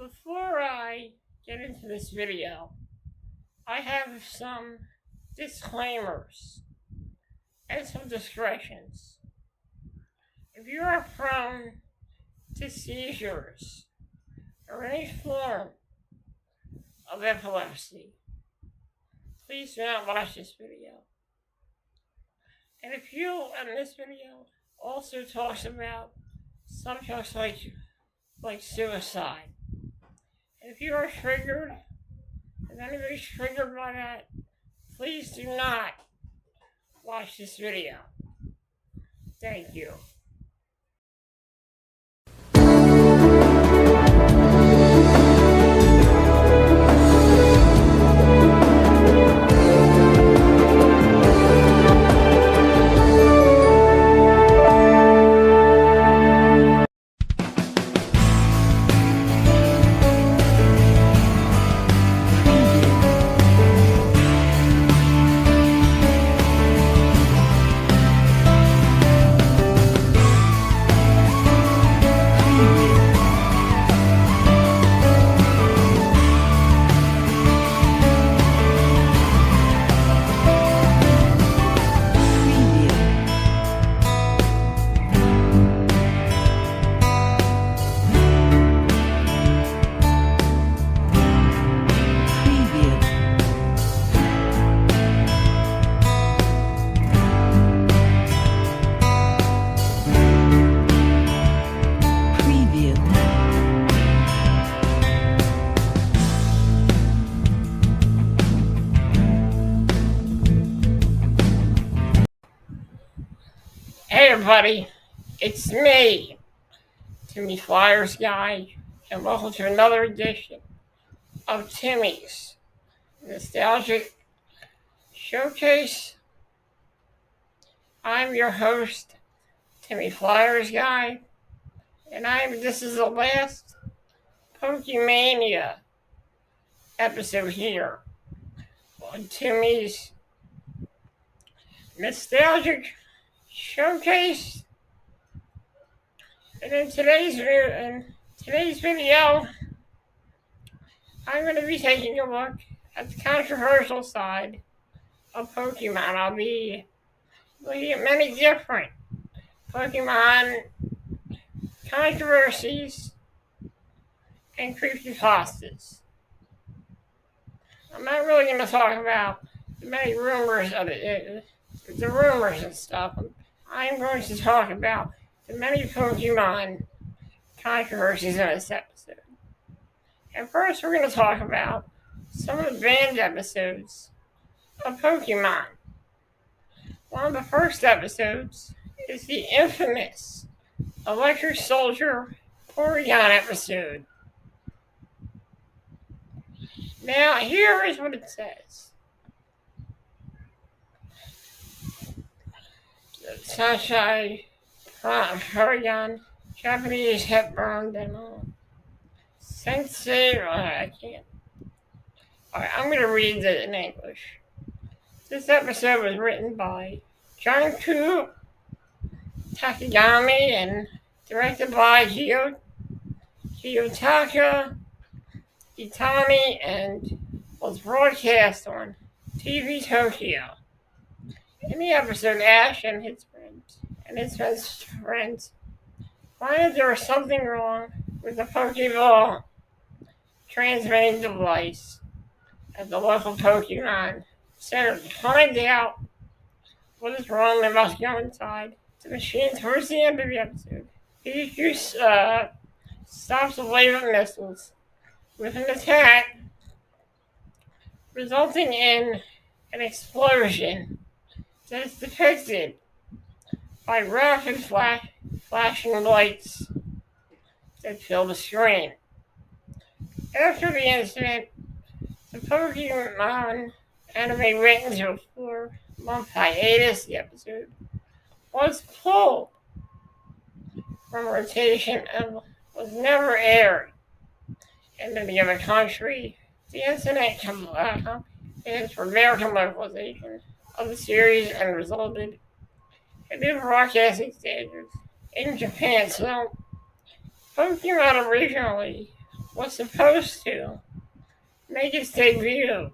Before I get into this video, I have some disclaimers and some discretions. If you are prone to seizures or any form of epilepsy, please do not watch this video. And if you, in this video, also talks about subjects like suicide, and if you are triggered, if anybody's triggered by that, please do not watch this video. Thank you. Hey everybody, it's me, Timmy Flyers Guy, and welcome to another edition of Timmy's Nostalgic Showcase. I'm your host, Timmy Flyers Guy, and this is the last Pokemania episode here on Timmy's Nostalgic Showcase. And in today's video, I'm going to be taking a look at the controversial side of Pokemon. I'll be looking at many different Pokemon controversies and creepypastas. I'm not really going to talk about the many rumors of the rumors and stuff. I'm going to talk about the many Pokemon controversies in this episode. And first, we're going to talk about some of the banned episodes of Pokemon. One of the first episodes is the infamous Electric Soldier Porygon episode. Now, here is what it says. Sunshine, Porygon, Japanese hip-burned, and Sensei, I can't. Alright, I'm going to read it in English. This episode was written by Junku Takagami and directed by Kiyotaka Itami, and was broadcast on TV Tokyo. In the episode, Ash and his best friends find there was something wrong with the Pokeball transmitting device at the local Pokemon Center. To find out what is wrong, they must go inside the machine. Towards the end of the episode, Pikachu stops a wave of missiles with an attack, resulting in an explosion that is depicted by rapid flashing lights that fill the screen. After the incident, the Pokemon anime went into a 4-month hiatus. The episode was pulled from rotation and was never aired in any other country. The incident is for American localization of the series and resulted in new broadcasting standards in Japan. So, Pokemon originally was supposed to make its debut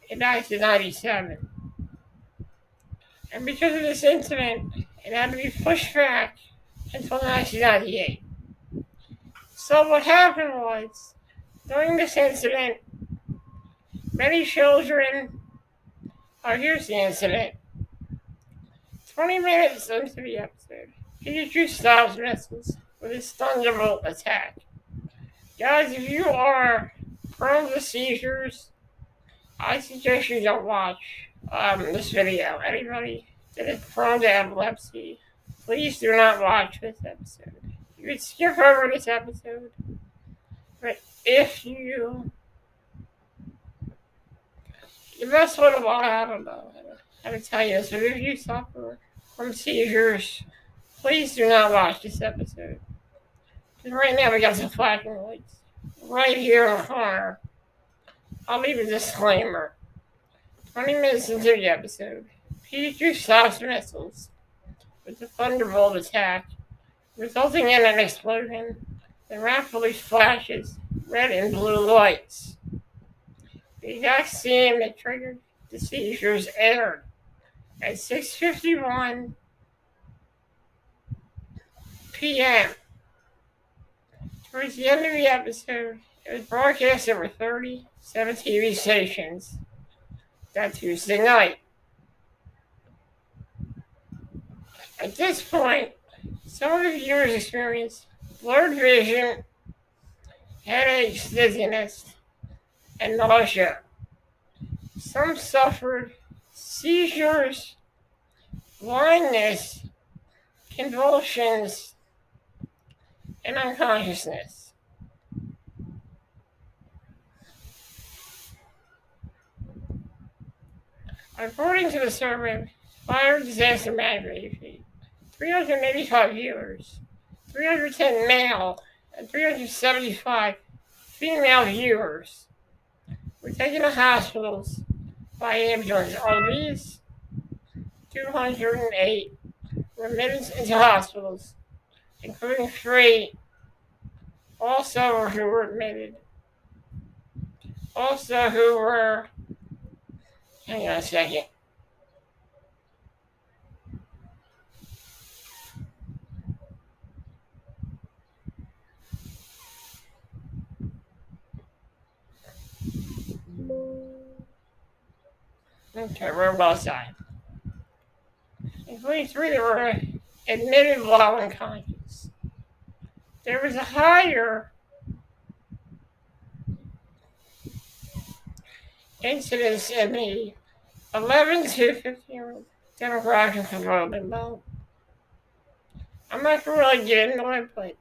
in 1997. And because of this incident, it had to be pushed back until 1998. So what happened was, during this incident, many children, here's the incident. 20 minutes into the episode, Pikachu stops missiles with his thunderbolt attack. Guys, if you are prone to seizures, I suggest you don't watch this video. Anybody that is prone to epilepsy, please do not watch this episode. You could skip over this episode, but if you, the best way to watch, I don't know how to tell you this, but if you suffer from seizures, please do not watch this episode. Because right now we got some flashing lights right here in the corner. I'll leave a disclaimer. 20 minutes into the episode, Pikachu stops missiles with a thunderbolt attack, resulting in an explosion that rapidly flashes red and blue lights. The exact scene that triggered the seizures aired at 6:51 p.m. Towards the end of the episode, it was broadcast over 37 TV stations that Tuesday night. At this point, some of the viewers experienced blurred vision, headaches, dizziness, and nausea. Some suffered seizures, blindness, convulsions, and unconsciousness. According to the survey, Fire Disaster Management Feed, 385 viewers, 310 male, and 375 female viewers were taken to hospitals by ambulance. Of these, 208 were admitted into hospitals, including 3 also who were admitted. Also who were, hang on a second. Okay, where was I? Including 3 that were admitted while unconscious. There was a higher incidence in the 11 to 15-year-old demographic of Robin. I'm not going to really get into it, but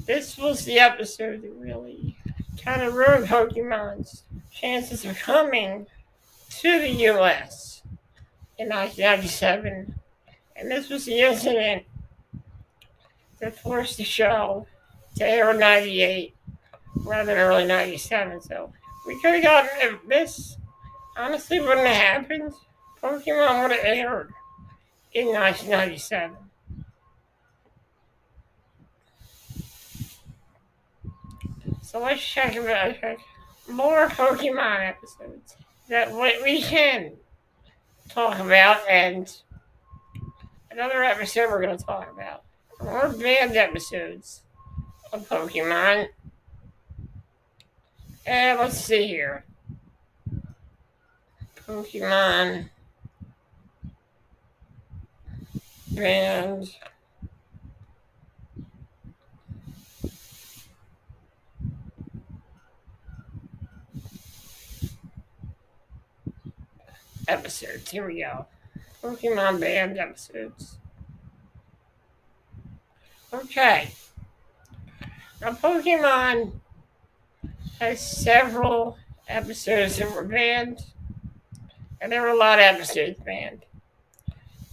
this was the episode that really kind of ruined Pokemon's chances of coming to the U.S. in 1997. And this was the incident that forced the show to air in 98 rather than early 97. So we could have gotten, if this honestly wouldn't have happened, Pokemon would have aired in 1997. So let's check more Pokemon episodes that we can talk about, and another episode we're going to talk about more banned episodes of Pokemon. And let's see here. Pokemon banned episodes. Here we go. Pokemon banned episodes. Okay. Now, Pokemon has several episodes that were banned, and there were a lot of episodes banned.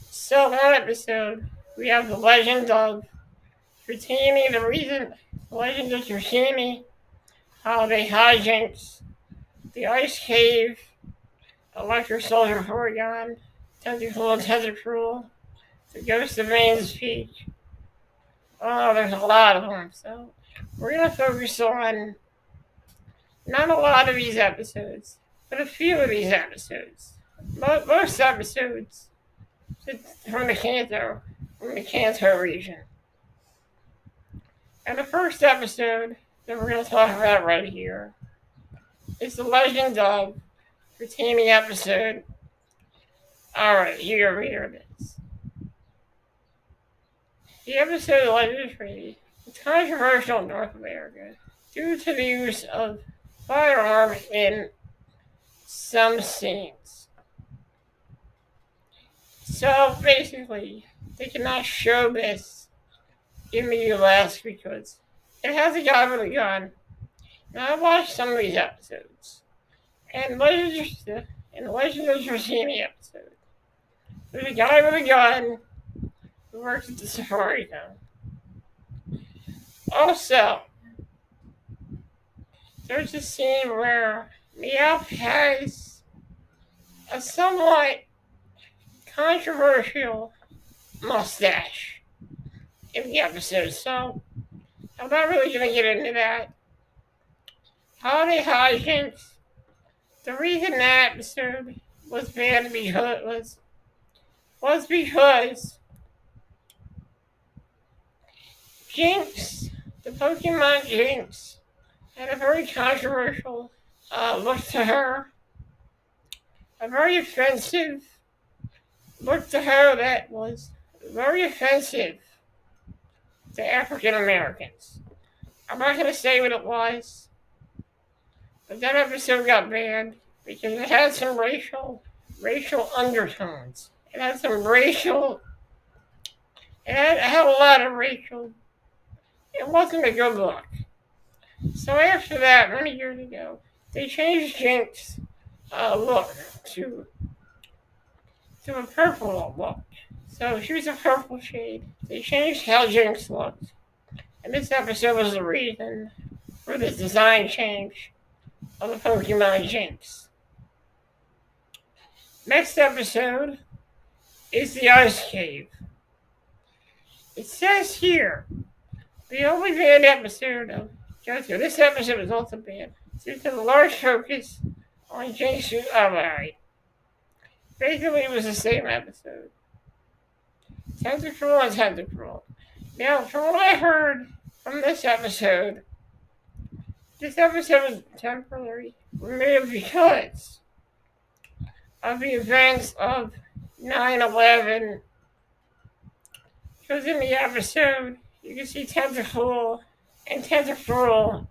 So, one episode, we have the Legend of Dratini, the Legend of Dratini, Holiday Hijinks, the Ice Cave, Electric Soldier Porygon, Tentacle and Tentacruel, the Ghost of Maine's Peak. Oh, there's a lot of them, so we're going to focus on not a lot of these episodes, but a few of these episodes. Most episodes from the Kanto region. And the first episode that we're going to talk about right here is the Legend of the Timmy episode. Alright, here it is. The episode Legend of Timmy is controversial in North America due to the use of firearms in some scenes. So basically, they cannot show this in the US because it has a guy with a gun. Now I watched some of these episodes. And Legend of the Timmy episode, there's a guy with a gun who works at the safari zone. Also, there's a scene where Meowth has a somewhat controversial mustache in the episode, so I'm not really going to get into that. Holiday hijinks. The reason that episode was banned was because Jinx, the Pokemon Jinx, had a very controversial look to her. A very offensive look to her that was very offensive to African Americans. I'm not going to say what it was, but that episode got banned because it had some racial undertones. It had a lot of racial. It wasn't a good look. So after that, many years ago, they changed Jinx's look to a purple look. So she was a purple shade. They changed how Jinx looked. And this episode was the reason for the design change of the Pokemon Jinx. Next episode is the Ice Cave. It says here, the only banned episode of JoJo. This episode was also banned due to the large focus on Jinx's ally. Basically, it was the same episode. Tentacruel and Tentacruel. Now, from what I heard from this episode was temporarily removed because of the events of 9/11. Because in the episode, you can see Tentacruel and Tentacruel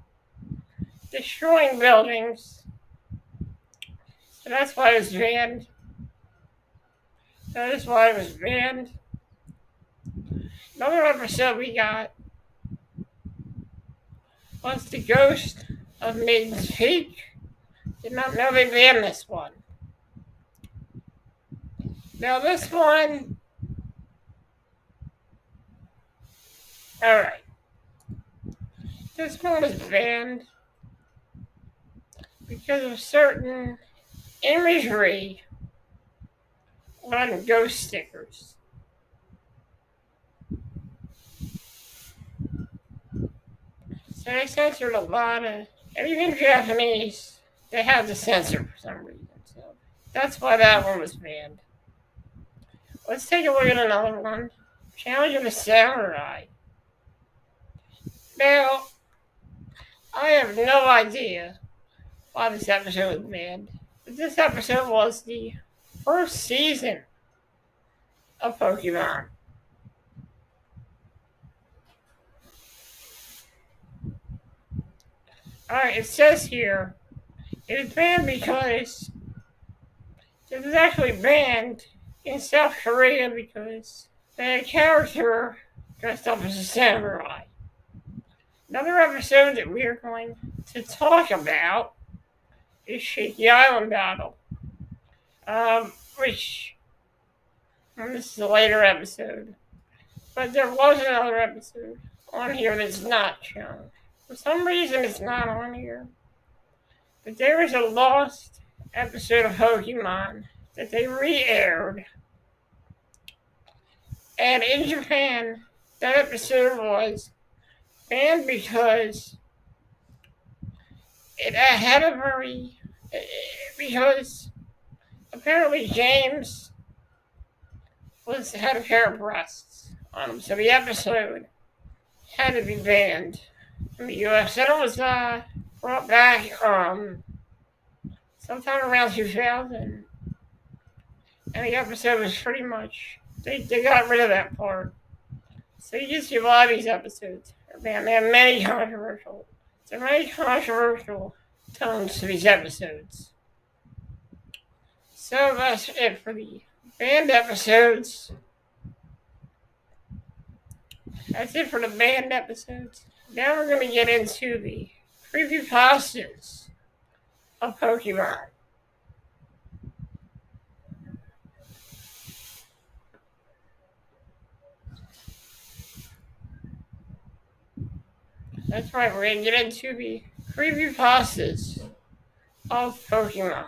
destroying buildings. So that's why it was banned. Another episode we got was the Ghost of Maiden's Peak. Did not know they banned this one. Now this one, alright. This one was banned because of certain imagery on ghost stickers. So they censored a lot of, and even Japanese, they had to censor for some reason. So that's why that one was banned. Let's take a look at another one. Challenge of the Samurai. Now, I have no idea why this episode was banned. But this episode was the first season of Pokemon. Alright, it says here, it was banned because it was actually banned in South Korea because they had a character dressed up as a samurai. Another episode that we're going to talk about is Shaky Island Battle. Which, this is a later episode. But there was another episode on here that's not shown. For some reason it's not on here. But there was a lost episode of Pokemon that they re-aired. And in Japan, that episode was banned because it had a very because apparently James had a pair of breasts on him, so the episode had to be banned in the U.S. And it was brought back sometime around 2000, and the episode was pretty much they got rid of that part. So you just see a lot of these episodes are banned. They have many controversial tones to these episodes. So that's it for the banned episodes. That's it for the banned episodes. Now we're going to get into the creepypastas of Pokemon. That's right, we're going to get into the creepypastas of Pokemon.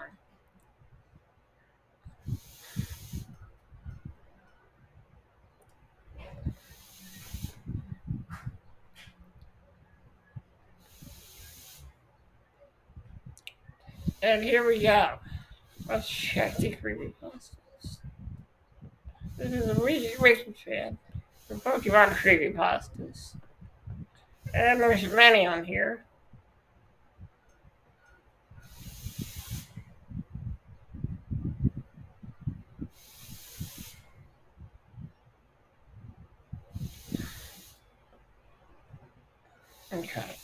And here we go. Let's check the creepypastas. This is a wiki fan for Pokemon creepypastas. And there's many on here. Okay.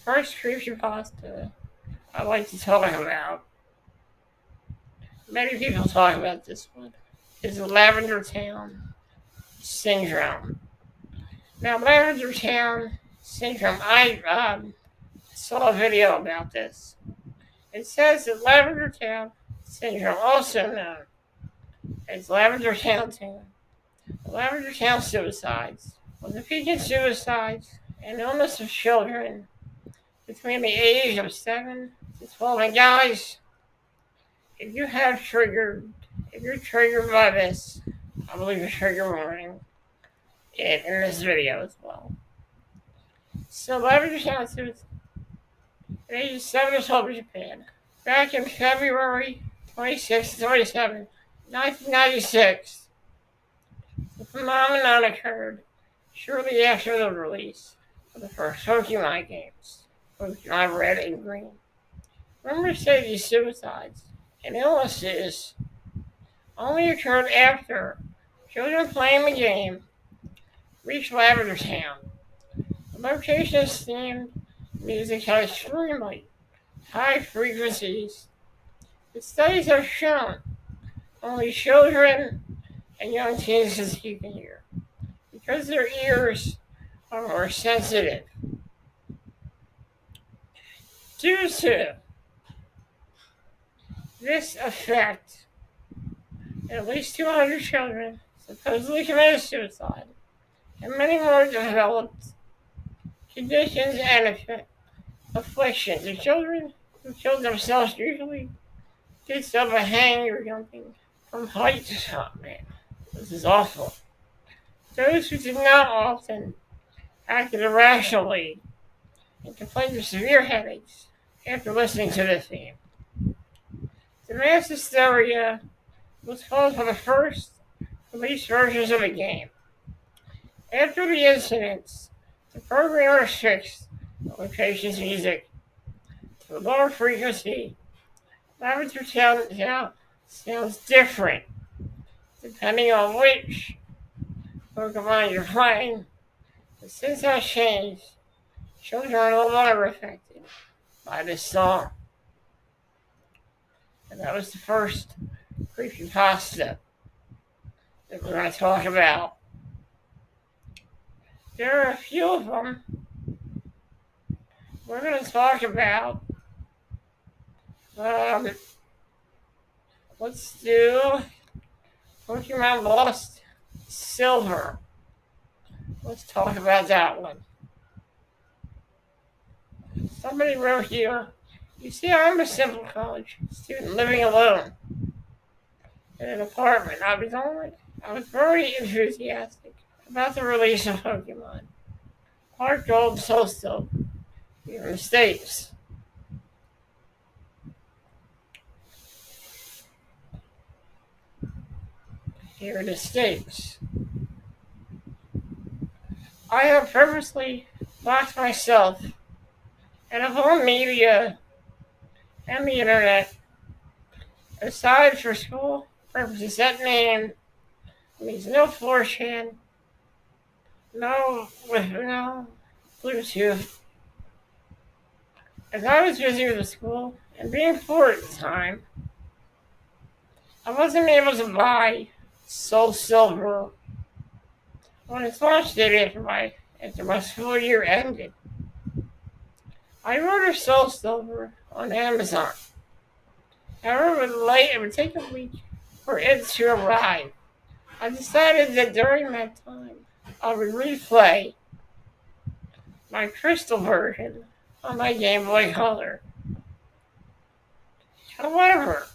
First creepypasta I'd like to talk about. Many people talk about this one. Is the Lavender Town Syndrome. Now, Lavender Town Syndrome, I saw a video about this. It says that Lavender Town Syndrome, also known as Lavender Town, Lavender Town suicides, was a peak in suicides and illness of children between the age of 7 to 12. And guys, if you're triggered by this, I believe a trigger warning in this video as well. So Lavender Town suicide at age 7 to 12 in Japan. Back in February 26 to 27, 1996, the phenomenon occurred shortly after the release of the first Pokemon games, Pokemon Red and Green. Rumors say these suicides and illnesses only occurred after children playing the game reached Lavender Town. The location is themed music has extremely high frequencies. The studies have shown only children and young teens can hear because their ears are more sensitive. Due to this effect, at least 200 children supposedly committed suicide, and many more developed conditions and afflictions. The children who killed themselves usually did so by hanging or jumping from heights. Oh man, this is awful. Those who did not often acted irrationally and complained of severe headaches after listening to the theme. The mass hysteria was caused by the first released versions of the game. After the incidents, the programmer fixed the location's music to a lower frequency. Lavender Town sounds different depending on which Pokemon you're playing. But since that changed, children are no longer affected by this song. And that was the first creepypasta that we're going to talk about. There are a few of them. We're going to talk about. Let's do Pokemon Lost Silver. Let's talk about that one. Somebody wrote here, you see, I'm a simple college student living alone in an apartment. I was very enthusiastic about the release of Pokemon. Heart Gold, Soul Silver, here in the States. Here in the States. I have purposely locked myself out of all media and the internet, aside for school purposes. That name means no 4chan, no Bluetooth. As I was busy with the school and being poor at the time, I wasn't able to buy Soul Silver when its launch date after my school year ended. I ordered Soul Silver on Amazon. However, it would take a week for it to arrive. I decided that during that time, I would replay my crystal version on my Game Boy Color. However,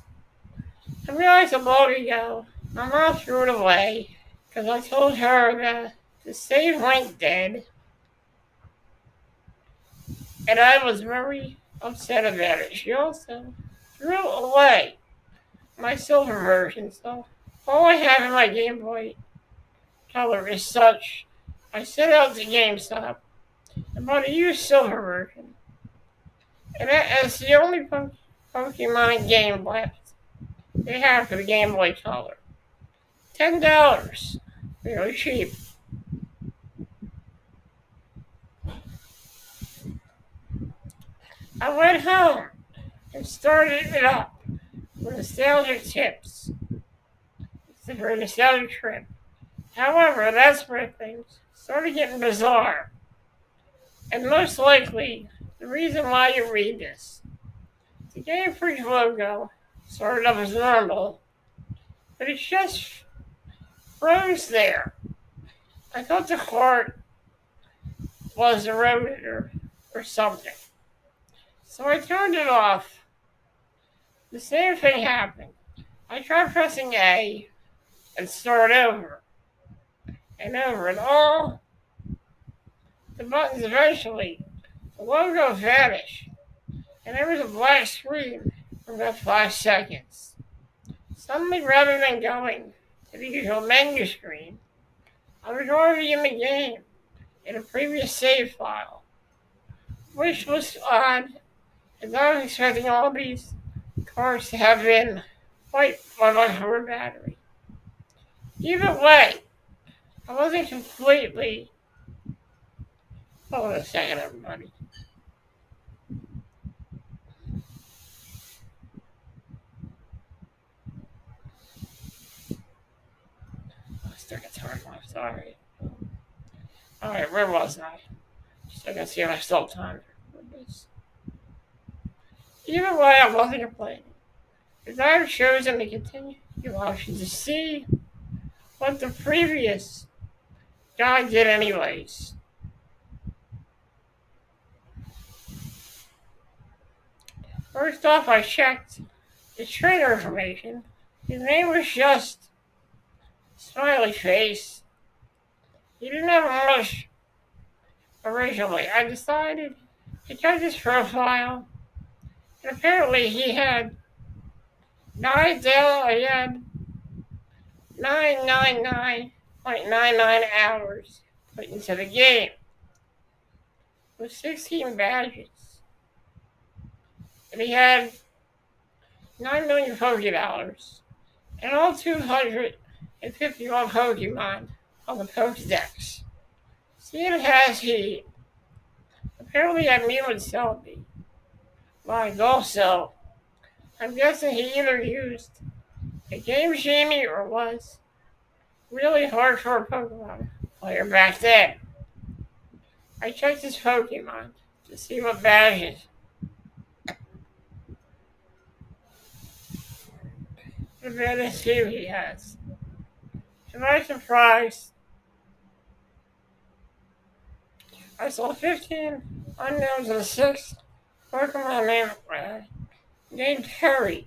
I realized a long ago my mom threw it away because I told her that the save went dead, and I was very upset about it. She also threw away my silver version, so all I have in my Game Boy Color is such. I set out to GameStop and bought a used silver version, and that's the only Pokemon game left they have for the Game Boy Color. $10, really cheap. I went home and started it up with nostalgic tips. It's a very nostalgic trip. However, that's where things started getting bizarre. And most likely, the reason why you read this. The Game Freak logo started up as normal, but it just froze there. I thought the card was eroded or something. So I turned it off. The same thing happened. I tried pressing A and start over and over, and all the buttons eventually, the logo vanished, and there was a black screen for about 5 seconds. Suddenly, rather than going to the usual menu screen, I was already in the game in a previous save file, which was odd, as I was expecting all these cards to have been quite much for battery. Either way, I wasn't completely. Hold on a second, everybody. I still got time left, sorry. Alright, where was I? Just I can see if I still have time for this. Either way, I wasn't complaining, as I have chosen to continue option to see what the previous guy did anyways. First off, I checked the trainer information. His name was just Smiley Face. He didn't have much originally. I decided to check his profile, and apparently he had 999.99 hours put into the game with 16 badges. And he had 9 million Pokédollars and all 251 Pokemon on the Pokédex. Seeing as he apparently had me with Celebi, like also, I'm guessing he either used a Game Genie or was really hardcore Pokemon player back then. I checked his Pokemon to see what badges. The baddest team he has. To my surprise, I saw 15 unknowns and 6 Pokemon named Harry.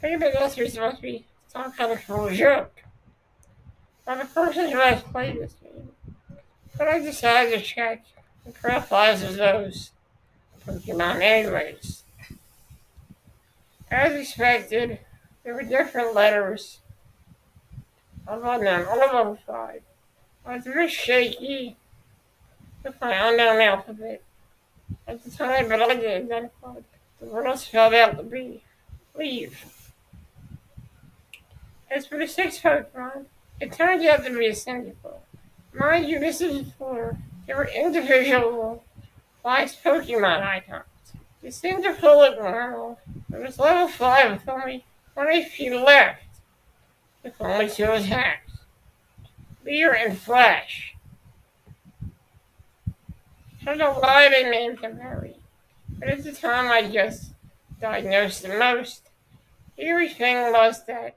Thinking that this was supposed to be some kind of cool joke. I'm a person who has played this game, but I decided to check the profiles of those Pokemon anyways. As expected, there were different letters on them, all of them five. I was very shaky with my unknown alphabet at the time, but I did identify the world spelled out to be leave. As for the sixth Pokemon, it turned out to be a Cyndaquil. Mind you, this is before there were individual Vice Pokemon icons. The Cyndaquil looked normal. It was level 5 with only 20 feet left, with only 2 attacks. Leer and Flash. I don't know why they named him Harry, but at the time I just diagnosed the most. Eerie thing was that,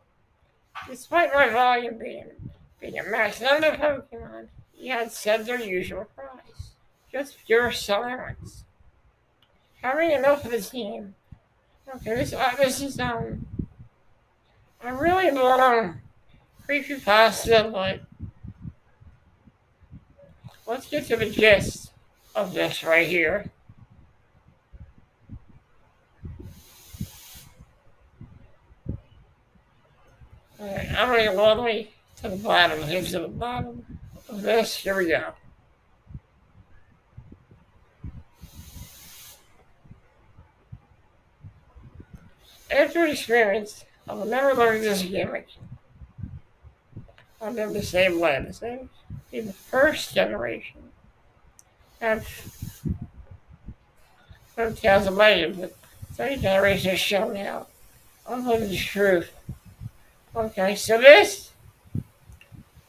despite my volume being a max number of Pokemon, he had said their usual price. Just pure silence. Having enough of the team. Okay, this is a really long creepypasta, but let's get to the gist of this right here. Alright, I'm going to go all the way to the bottom. Here's to the bottom of this. Here we go. After experience, I will never learn this gimmick. I'll never save land. In the first generation of Tales of Legends, but second generation is shown now. I'll tell you the truth. Okay, so this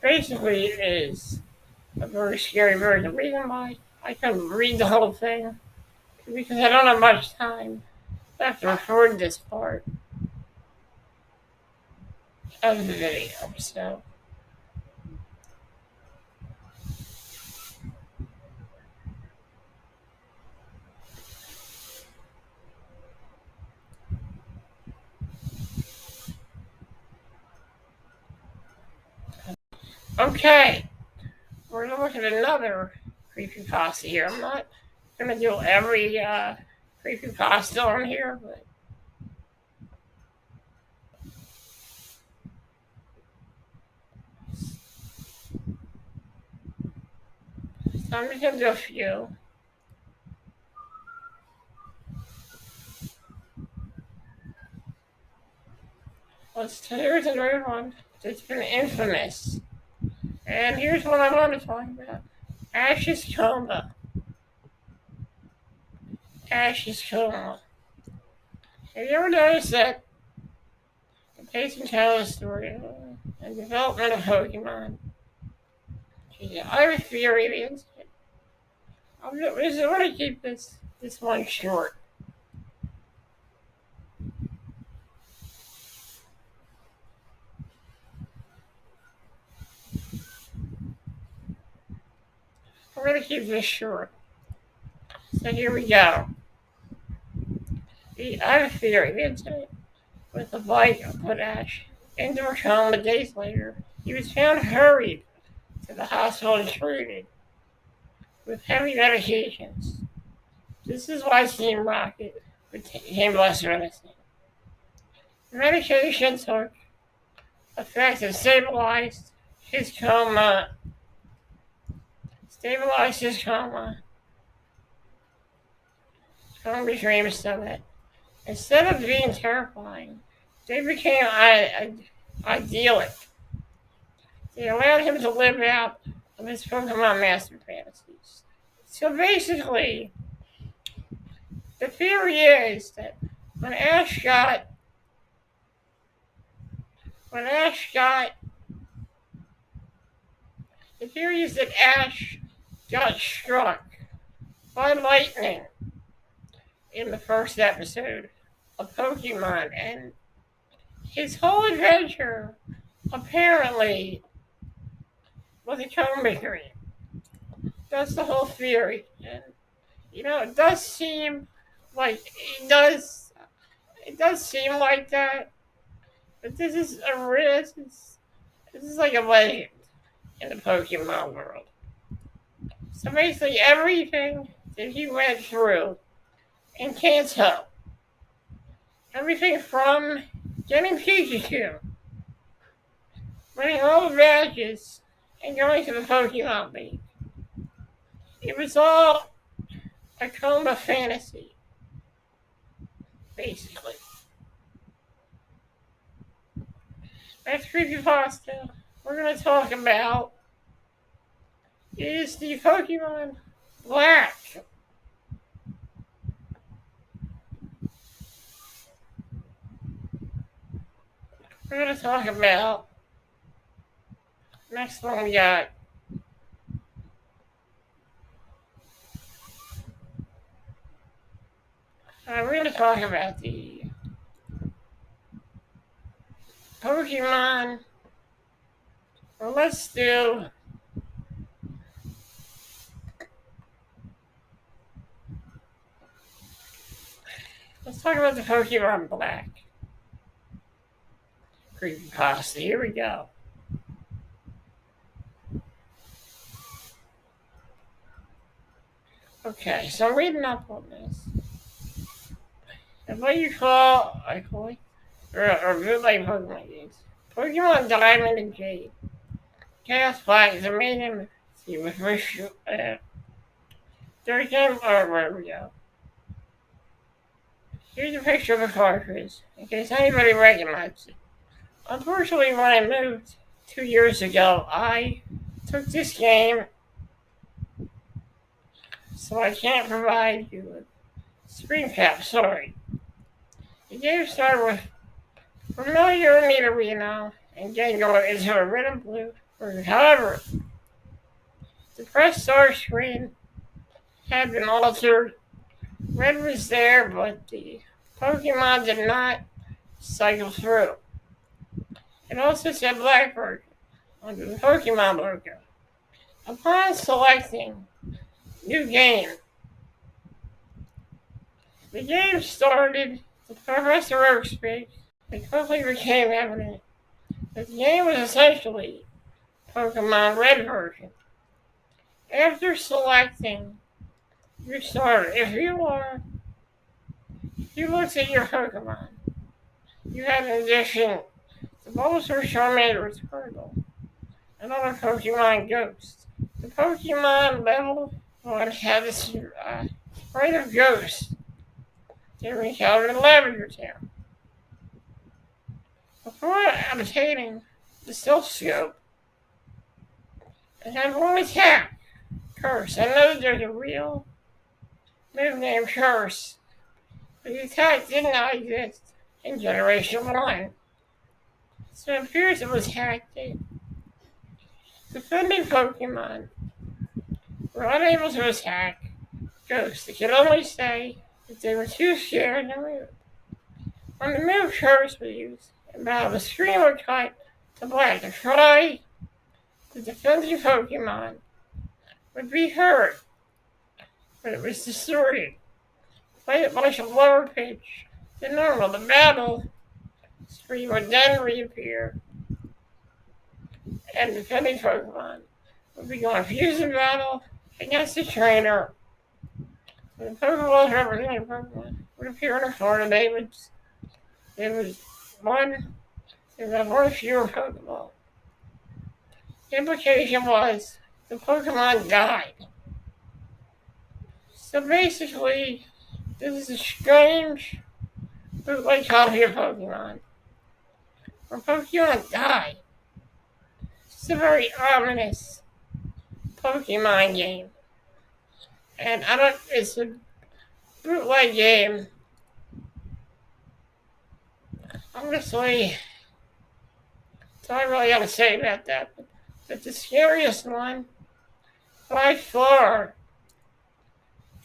basically is a very scary version. The reason why I couldn't read the whole thing is because I don't have much time left to record this part of the video. So, okay, we're gonna look at another creepypasta here. I'm not gonna do every creepypasta on here, but I'm just gonna do a few. Here's another one that's been infamous. And here's what I want to talk about. Ash's coma. Ash's coma. Have you ever noticed that the pace and tell the story and development of Pokemon? I have a theory against it. I'm going to keep this one short. I'm going to keep this short. So here we go. I have a theory against it. With the bike put Ash into a coma days later, he was found hurried to the hospital and treated with heavy medications. This is why Team Rocket became less menacing. The medication took effect and stabilized his coma. Coma dreams so that instead of being terrifying, they became idyllic. They allowed him to live out of his Pokemon master fantasies. So basically, the theory is that when Ash got the theory is that Ash got struck by lightning in the first episode of Pokemon, and his whole adventure apparently was a coma dream. That's the whole theory, and it does seem like it does seem like that, but this is like a legend. in the Pokemon world. So basically everything that he went through in Kanto, everything from getting Pikachu, winning all the badges, and going to the Pokemon League. It was all a coma fantasy, basically. That's Creepypasta. We're going to talk about is the Pokemon Black. We're going to talk about next one we got. We're going to talk about the Pokemon. Well, let's talk about the Pokemon Black. Creepypasta, here we go. Okay, so I'm reading up on this. And what you call, or bootleg Pokemon games. Pokemon Diamond and Jade. Chaos Black is a maiden. See, with third game artwork we go. Here's a picture of the cartridge, in case anybody recognizes it. Unfortunately, when I moved 2 years ago, I took this game, so I can't provide you with screen cap, sorry. The game started with familiar Nidorino and Gengar into a red and blue version. However, the press start screen had been altered. Red was there, but the Pokemon did not cycle through. It also said Black version under the Pokemon logo. Upon selecting New Game, the game started with Professor Oak speak. It quickly became evident that the game was essentially Pokemon Red version. After selecting your starter, if you looked at your Pokemon, you had an addition to Bulbasaur, Charmander, Squirtle, another Pokemon Ghost. The Pokemon level 1 had a rate of Ghost that we encountered in Lavender Town. Before obtaining the Stealth Scope, it had one attack, Curse. I know there's a real move named Curse, but the attack did not exist in Generation 1. So it appears it was hacked in. Defending Pokemon were unable to attack Ghosts. They could only say that they were too scared to move. When the move Curse was used, and battle, the screen would cut to black. To try the defending Pokemon would be heard, but it was distorted. Played at much lower pitch than normal. The battle screen would then reappear, and defending Pokemon would be going fusion battle against the trainer. When the Pokeballs representing Pokemon would appear in a corner, there was one fewer Pokeball. The implication was the Pokemon died. So basically, this is a strange bootleg copy of Pokemon, where Pokemon die. It's a very ominous Pokemon game. And it's a bootleg game. Honestly, that's all I really got to say about that. But the scariest one, by far,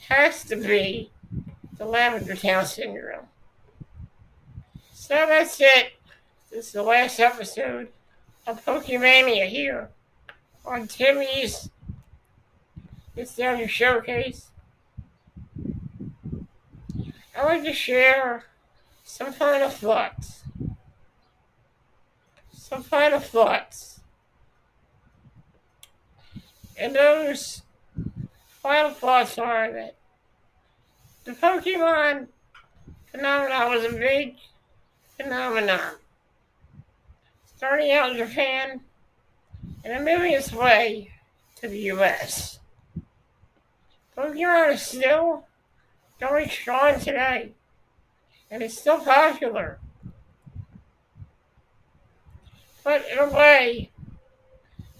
has to be the Lavender Town Syndrome. So that's it. This is the last episode of Pokemania here on Timmy's It's Down Your Showcase. I'd like to share some final thoughts. I And those final thoughts are that the Pokemon phenomenon was a big phenomenon, starting out in Japan and then moving its way to the US. Pokemon is still going strong today, and it's still popular. But in a way,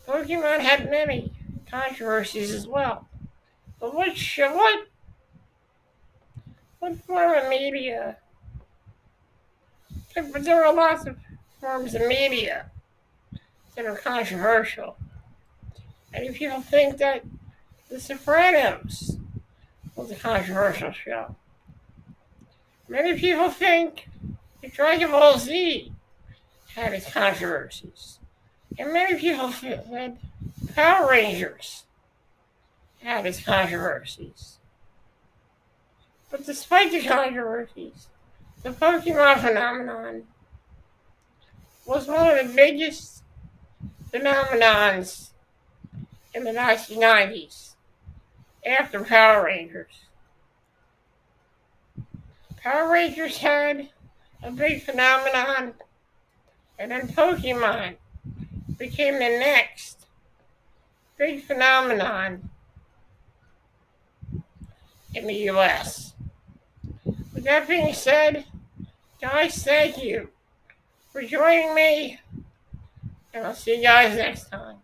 Pokemon had many controversies as well. But what form of media? But there are lots of forms of media that are controversial. Many people think that The Sopranos was a controversial show. Many people think that Dragon Ball Z had its controversies. And many people said Power Rangers had its controversies. But despite the controversies, the Pokemon phenomenon was one of the biggest phenomenons in the 1990s after Power Rangers. Power Rangers had a big phenomenon, and then Pokemon became the next big phenomenon in the US. With that being said, guys, thank you for joining me, and I'll see you guys next time.